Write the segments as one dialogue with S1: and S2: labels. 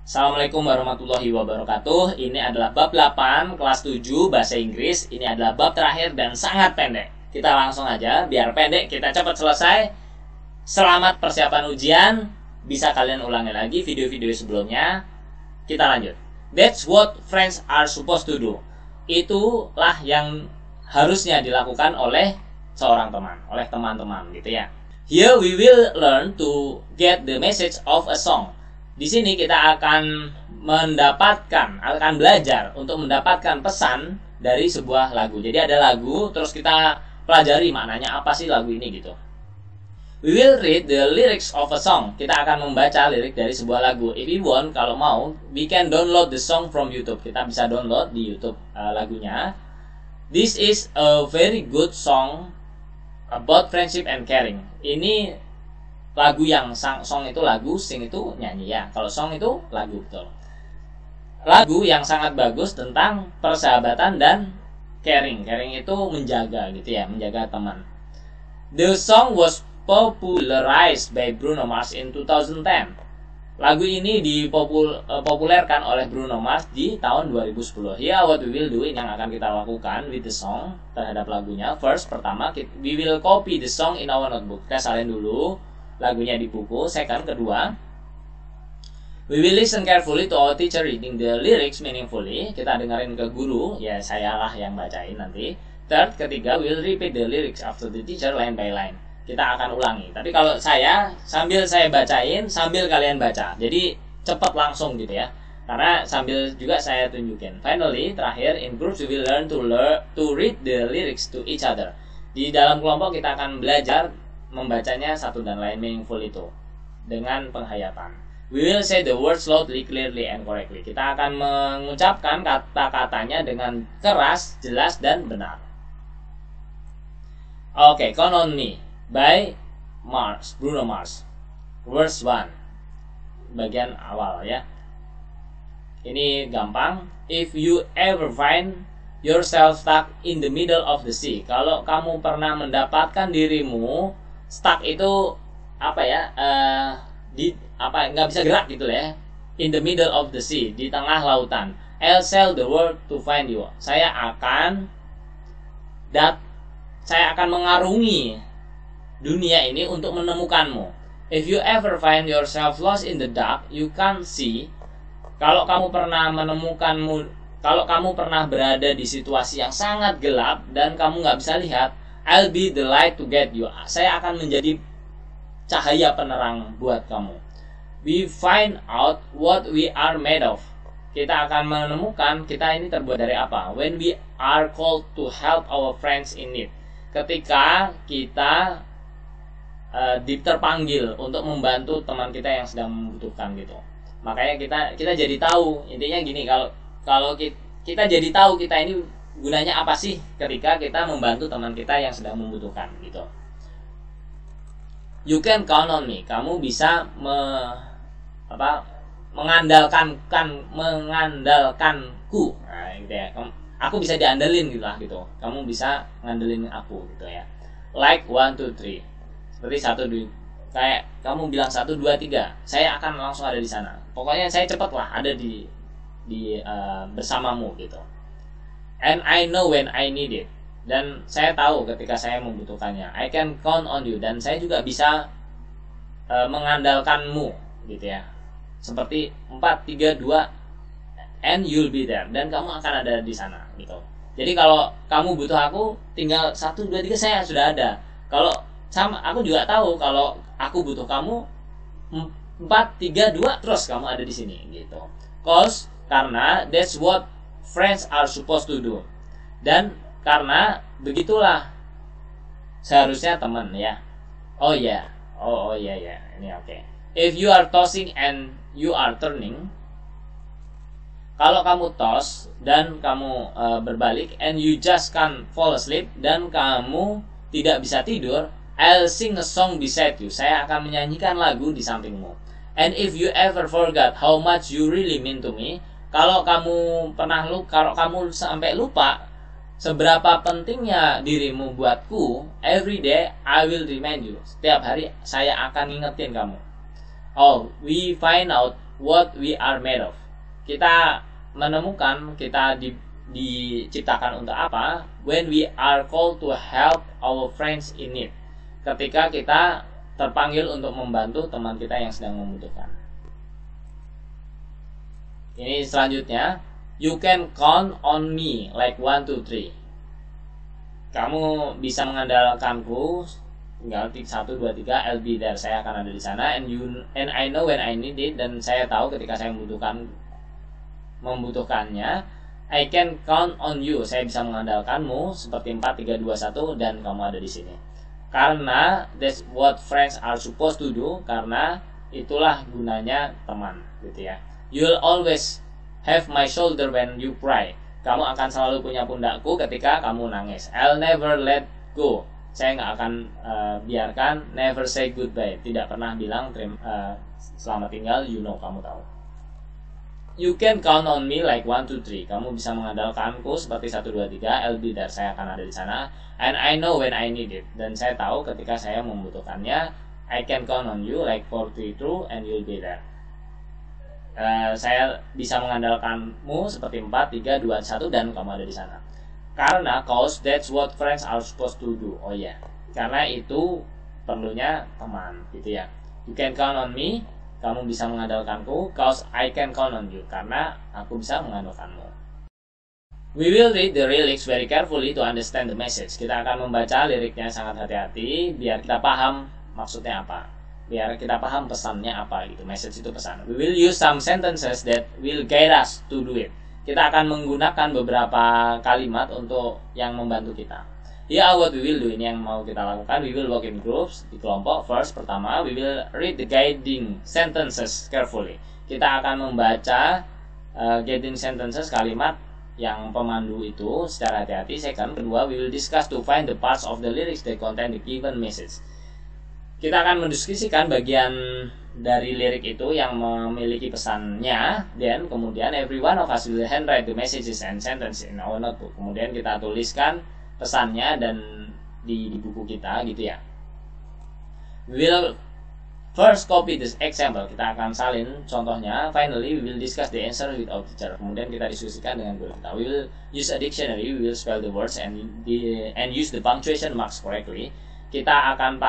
S1: Assalamualaikum warahmatullahi wabarakatuh. Ini adalah bab 8 kelas 7 bahasa Inggris. Ini adalah bab terakhir dan sangat pendek. Kita langsung aja, biar pendek kita cepat selesai. Selamat persiapan ujian. Bisa kalian ulangi lagi video-video sebelumnya. Kita lanjut. That's what friends are supposed to do. Itulah yang harusnya dilakukan oleh seorang teman, oleh teman-teman gitu ya. Here we will learn to get the message of a song. Di sini kita akan belajar untuk mendapatkan pesan dari sebuah lagu. Jadi ada lagu, terus kita pelajari maknanya apa sih lagu ini gitu. We will read the lyrics of a song. Kita akan membaca lirik dari sebuah lagu. If you want, kalau mau, we can download the song from YouTube. Kita bisa download di YouTube lagunya. This is a very good song about friendship and caring. Ini lagu yang song itu lagu, sing itu nyanyi ya. Kalau song itu lagu, betul. Lagu yang sangat bagus tentang persahabatan dan caring. Caring itu menjaga gitu ya, menjaga teman. The song was popularized by Bruno Mars in 2010. Lagu ini dipopulerkan oleh Bruno Mars di tahun 2010. Here what we will do, yang akan kita lakukan with the song terhadap lagunya. First, pertama, we will copy the song in our notebook. Kita salin dulu lagunya di buku. Second, kedua, we will listen carefully to our teacher reading the lyrics meaningfully. Kita dengerin ke guru, ya saya lah yang bacain nanti. Third, ketiga, we will repeat the lyrics after the teacher line by line. Kita akan ulangi. Tapi kalau sambil saya bacain, sambil kalian baca. Jadi cepat langsung gitu ya. Karena sambil juga saya tunjukin. Finally, terakhir, in groups we will learn to read the lyrics to each other. Di dalam kelompok kita akan belajar membacanya satu dan lain meaningful itu dengan penghayatan. We will say the words loudly, clearly, and correctly. Kita akan mengucapkan kata-katanya dengan keras, jelas, dan benar. Oke, Count on Me by Bruno Mars. Verse 1, bagian awal ya. Ini gampang. If you ever find yourself stuck in the middle of the sea. Kalau kamu pernah mendapatkan dirimu stuck itu nggak bisa gerak gitu ya, in the middle of the sea, di tengah lautan. I'll sail the world to find you. Saya akan mengarungi dunia ini untuk menemukanmu. If you ever find yourself lost in the dark, you can't see. Kalau kamu pernah berada di situasi yang sangat gelap dan kamu nggak bisa lihat, I'll be the light to get you. Saya akan menjadi cahaya penerang buat kamu. We find out what we are made of. Kita akan menemukan kita ini terbuat dari apa. When we are called to help our friends in need. Ketika kita terpanggil untuk membantu teman kita yang sedang membutuhkan gitu. Makanya kita jadi tahu. Intinya gini, kalau kita jadi tahu kita ini gunanya apa sih ketika kita membantu teman kita yang sedang membutuhkan gitu. You can count on me. Kamu bisa mengandalkanku. Nah, gitu ya. Aku bisa diandelin gitu lah gitu. Kamu bisa ngandelin aku gitu ya. Like 1, 2, 3. Seperti 1, 2. Kayak kamu bilang 1, 2, 3. Saya akan langsung ada di sana. Pokoknya saya cepat lah ada di bersamamu gitu. And I know when I need it. Dan saya tahu ketika saya membutuhkannya. I can count on you. Dan saya juga bisa mengandalkanmu gitu ya. Seperti 4, 3, 2, and you'll be there. Dan kamu akan ada di sana gitu. Jadi kalau kamu butuh aku, tinggal 1, 2, 3 saya sudah ada. Kalau aku juga tahu kalau aku butuh kamu, 4, 3, 2 terus kamu ada di sini gitu. Karena that's what friends are supposed to do. Dan karena begitulah seharusnya teman ya. Oh ya. Oh iya ya. Ini oke. If you are tossing and you are turning. Kalau kamu toss dan kamu berbalik and you just can't fall asleep dan kamu tidak bisa tidur, I'll sing a song beside you. Saya akan menyanyikan lagu di sampingmu. And if you ever forgot how much you really mean to me, kalau kamu sampai lupa seberapa pentingnya dirimu buatku, every day I will remind you. Setiap hari saya akan ngingetin kamu. Oh, we find out what we are made of. Kita menemukan kita diciptakan untuk apa? When we are called to help our friends in need. Ketika kita terpanggil untuk membantu teman kita yang sedang membutuhkan. Ini selanjutnya, you can count on me like 1, 2, 3. Kamu bisa mengandalkanku, tinggal 1, 2, 3, I'll be there. Saya akan ada di sana, and I know when I need it, dan saya tahu ketika saya membutuhkannya. I can count on you. Saya bisa mengandalkanmu seperti 4, 3, 2, 1, dan kamu ada di sini. Karena that's what friends are supposed to do. Karena itulah gunanya teman, gitu ya. You'll always have my shoulder when you cry. Kamu akan selalu punya pundakku ketika kamu nangis. I'll never let go. Saya nggak akan biarkan. Never say goodbye. Tidak pernah bilang selamat tinggal. You know, kamu tahu. You can count on me like 1, 2, 3. Kamu bisa mengandalkanku seperti 1, 2, 3. I'll be there. Saya akan ada di sana. And I know when I need it. Dan saya tahu ketika saya membutuhkannya. I can count on you like 4, 3, 2, and you'll be there. Saya bisa mengandalkanmu seperti 4, 3, 2, 1, dan kamu ada di sana. Karena cause that's what friends are supposed to do. Oh ya, karena itu perlunya teman, gitu ya. You can count on me. Kamu bisa mengandalkanku. Cause I can count on you. Karena aku bisa mengandalkanmu. We will read the lyrics very carefully to understand the message. Kita akan membaca liriknya sangat hati-hati biar kita paham maksudnya apa. Biar kita paham pesannya apa gitu. Message itu pesan. We will use some sentences that will guide us to do it. Kita akan menggunakan beberapa kalimat untuk yang membantu kita. Here what we will do. Ini yang mau kita lakukan. We will work in groups, di kelompok. First, pertama, we will read the guiding sentences carefully. Kita akan membaca guiding sentences, kalimat yang pemandu itu secara hati-hati. Second, kedua, we will discuss to find the parts of the lyrics that contain the given message. Kita akan mendiskusikan bagian dari lirik itu yang memiliki pesannya. Dan kemudian every one of us will handwrite the messages and sentences in our notebook. Kemudian kita tuliskan pesannya dan di buku kita, gitu ya. We will first copy this example. Kita akan salin contohnya. Finally, we will discuss the answer with our teacher. Kemudian kita diskusikan dengan guru kita. We will use a dictionary. We will spell the words and use the punctuation marks correctly. Kita akan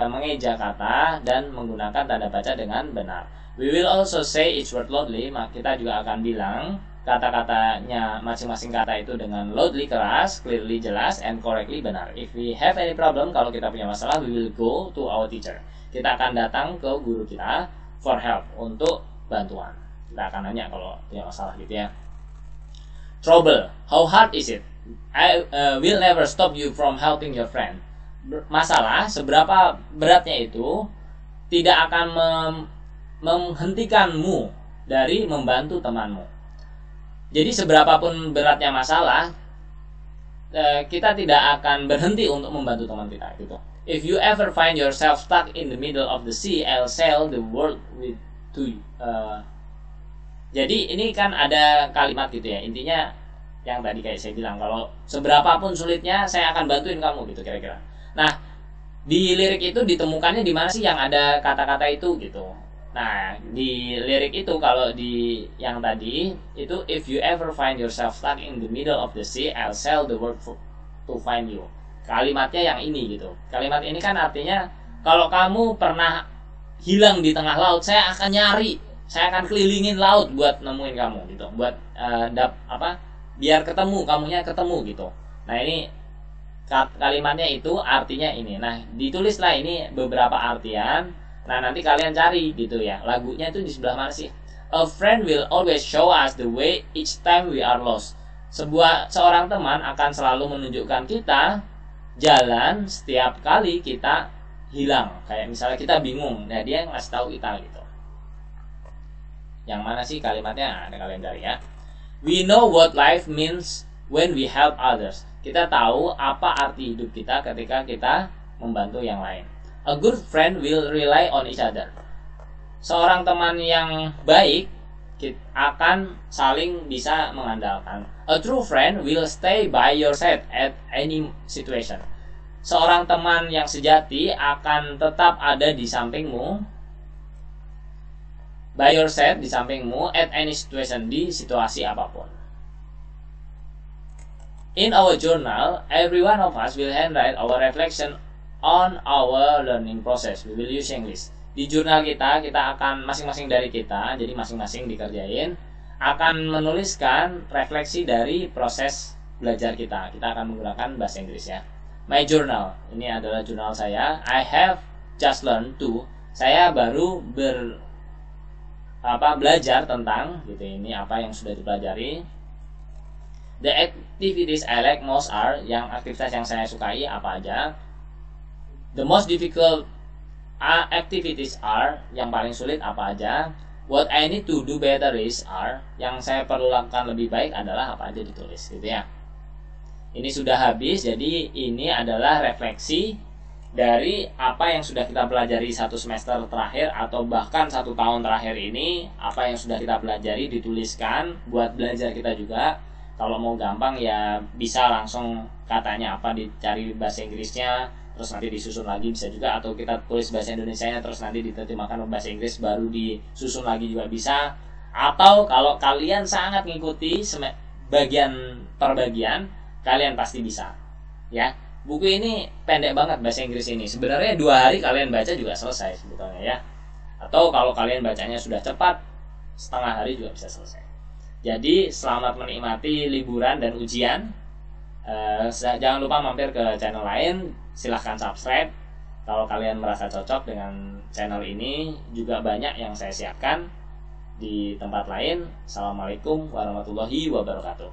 S1: mengeja kata dan menggunakan tanda baca dengan benar. We will also say each word loudly. Kita juga akan bilang kata-katanya masing-masing kata itu dengan loudly, keras, clearly, jelas, and correctly, benar. If we have any problem, kalau kita punya masalah, we will go to our teacher. Kita akan datang ke guru kita for help, untuk bantuan. Kita akan nanya kalau punya masalah, gitu ya. Trouble, how hard is it? I will never stop you from helping your friend. Masalah, seberapa beratnya itu tidak akan menghentikanmu dari membantu temanmu. Jadi seberapapun beratnya masalah, kita tidak akan berhenti untuk membantu teman kita, gitu. If you ever find yourself stuck in the middle of the sea, I'll sail the world to you. Jadi ini kan ada kalimat gitu ya. Intinya yang tadi kayak saya bilang, kalau seberapapun sulitnya saya akan bantuin kamu, gitu kira-kira. Nah, di lirik itu ditemukannya di mana sih yang ada kata-kata itu, gitu. Nah, di lirik itu kalau di yang tadi itu, if you ever find yourself stuck in the middle of the sea, I'll sail the world to find you. Kalimatnya yang ini, gitu. Kalimat ini kan artinya kalau kamu pernah hilang di tengah laut, saya akan nyari, saya akan kelilingin laut buat nemuin kamu, gitu. Buat biar ketemu, kamunya ketemu, gitu. Nah, ini kalimatnya itu artinya ini. Nah, ditulislah ini beberapa artian. Nah, nanti kalian cari, gitu ya. Lagunya itu di sebelah mana sih? A friend will always show us the way each time we are lost. Seorang teman akan selalu menunjukkan kita jalan setiap kali kita hilang. Kayak misalnya kita bingung, nah dia ngasih tahu kita, gitu. Yang mana sih kalimatnya? Ada kalian cari ya. We know what life means when we help others. Kita tahu apa arti hidup kita ketika kita membantu yang lain. A good friend will rely on each other. Seorang teman yang baik akan saling bisa mengandalkan. A true friend will stay by your side at any situation. Seorang teman yang sejati akan tetap ada di sampingmu by your side, di sampingmu, at any situation, di situasi apapun. In our journal, every one of us will handwrite our reflection on our learning process. We will use English. Di jurnal kita akan masing-masing dari kita, jadi masing-masing dikerjain, akan menuliskan refleksi dari proses belajar kita. Kita akan menggunakan bahasa Inggris ya. My journal, ini adalah jurnal saya. I have just learned to. Saya baru belajar tentang gitu, ini apa yang sudah dipelajari. The activities I like most are, yang aktivitas yang saya sukai apa aja. The most difficult activities are, yang paling sulit apa aja. What I need to do better is are, yang saya perlu lakukan lebih baik adalah apa aja, ditulis gitu ya. Ini sudah habis, jadi ini adalah refleksi dari apa yang sudah kita pelajari satu semester terakhir atau bahkan 1 tahun terakhir ini. Apa yang sudah kita pelajari dituliskan buat belajar kita juga. Kalau mau gampang ya bisa langsung katanya apa dicari bahasa Inggrisnya, terus nanti disusun lagi bisa juga, atau kita tulis bahasa Indonesianya terus nanti diterjemahkan ke bahasa Inggris baru disusun lagi juga bisa. Atau kalau kalian sangat mengikuti bagian per bagian, kalian pasti bisa ya. Buku ini pendek banget bahasa Inggris ini, sebenarnya 2 hari kalian baca juga selesai sebetulnya ya. Atau kalau kalian bacanya sudah cepat, setengah hari juga bisa selesai. Jadi selamat menikmati liburan dan ujian. Jangan lupa mampir ke channel lain, silahkan subscribe. Kalau kalian merasa cocok dengan channel ini, juga banyak yang saya siapkan di tempat lain. Assalamualaikum warahmatullahi wabarakatuh.